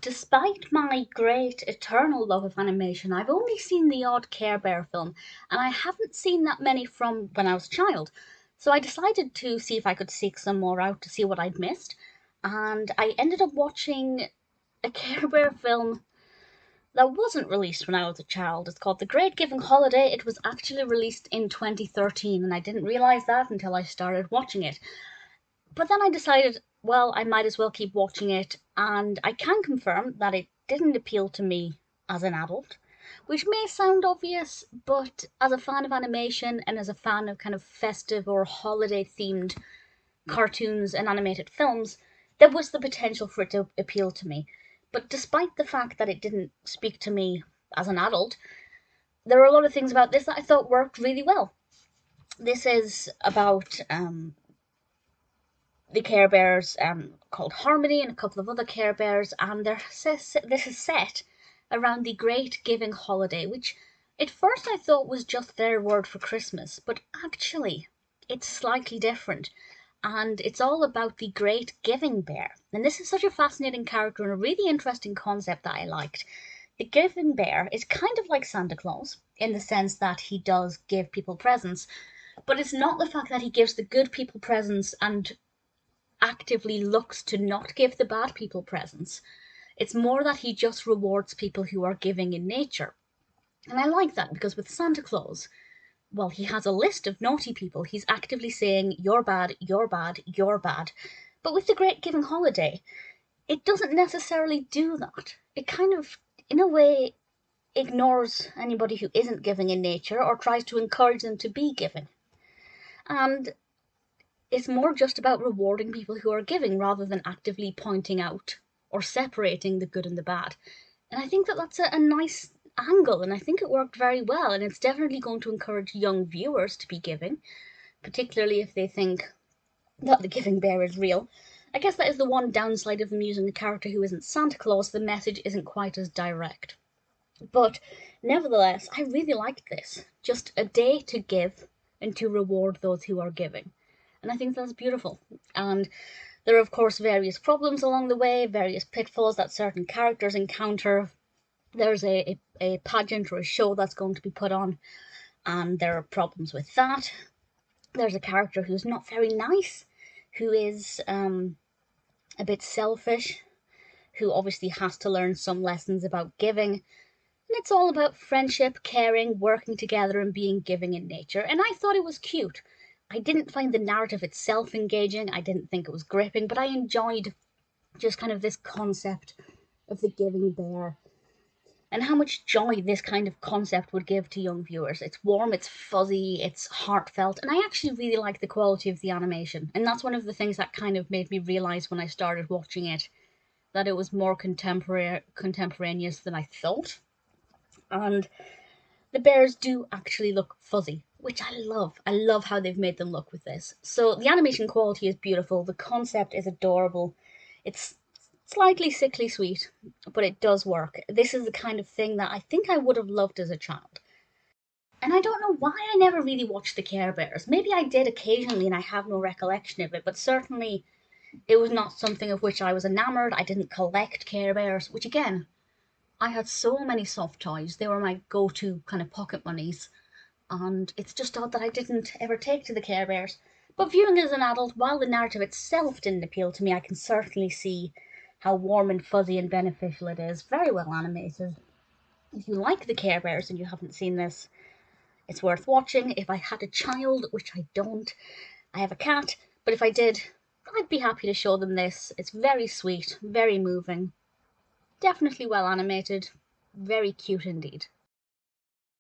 Despite my great eternal love of animation, I've only seen the odd Care Bear film, and I haven't seen that many from when I was a child. So I decided to see if I could seek some more out to see what I'd missed, and I ended up watching a Care Bear film that wasn't released when I was a child. It's called The Great Giving Holiday. It was actually released in 2013, and I didn't realise that until I started watching it. But then I decided, well, I might as well keep watching it, and I can confirm that it didn't appeal to me as an adult, which may sound obvious, but as a fan of animation and as a fan of kind of festive or holiday themed cartoons and animated films, there was the potential for it to appeal to me. But despite the fact that it didn't speak to me as an adult, there are a lot of things about this that I thought worked really well. This is about the Care Bears called Harmony and a couple of other Care Bears, and this is set around the Great Giving Holiday, which at first I thought was just their word for Christmas, but actually it's slightly different. And it's all about the Great Giving Bear. And this is such a fascinating character and a really interesting concept that I liked. The Giving Bear is kind of like Santa Claus in the sense that he does give people presents, but it's not the fact that he gives the good people presents and actively looks to not give the bad people presents. It's more that he just rewards people who are giving in nature. And I like that because with Santa Claus, well, he has a list of naughty people. He's actively saying, you're bad, you're bad, you're bad. But with the Great Giving Holiday, it doesn't necessarily do that. It kind of, in a way, ignores anybody who isn't giving in nature or tries to encourage them to be giving. And it's more just about rewarding people who are giving rather than actively pointing out or separating the good and the bad. And I think that that's a nice angle, and I think it worked very well, and it's definitely going to encourage young viewers to be giving, particularly if they think that the Giving Bear is real. I guess that is the one downside of them using a character who isn't Santa Claus, the message isn't quite as direct. But nevertheless, I really liked this. Just a day to give and to reward those who are giving. And I think that's beautiful. And there are, of course, various problems along the way, various pitfalls that certain characters encounter. There's a pageant or a show that's going to be put on, and there are problems with that. There's a character who's not very nice, who is a bit selfish, who obviously has to learn some lessons about giving. And it's all about friendship, caring, working together, and being giving in nature. And I thought it was cute. I didn't find the narrative itself engaging. I didn't think it was gripping, but I enjoyed just kind of this concept of the Giving Bear and how much joy this kind of concept would give to young viewers. It's warm, it's fuzzy, it's heartfelt, and I actually really like the quality of the animation. And that's one of the things that kind of made me realize when I started watching it that it was more contemporaneous than I thought. And the bears do actually look fuzzy, which I love. I love how they've made them look with this. So the animation quality is beautiful, the concept is adorable, it's slightly sickly sweet, but it does work. This is the kind of thing that I think I would have loved as a child. And I don't know why I never really watched the Care Bears. Maybe I did occasionally and I have no recollection of it, but certainly it was not something of which I was enamoured. I didn't collect Care Bears, which again, I had so many soft toys. They were my go-to kind of pocket monies. And it's just odd that I didn't ever take to the Care Bears. But viewing it as an adult, while the narrative itself didn't appeal to me, I can certainly see how warm and fuzzy and beneficial it is. Very well animated. If you like the Care Bears and you haven't seen this, it's worth watching. If I had a child, which I don't, I have a cat, but if I did, I'd be happy to show them this. It's very sweet, very moving, definitely well animated, very cute indeed.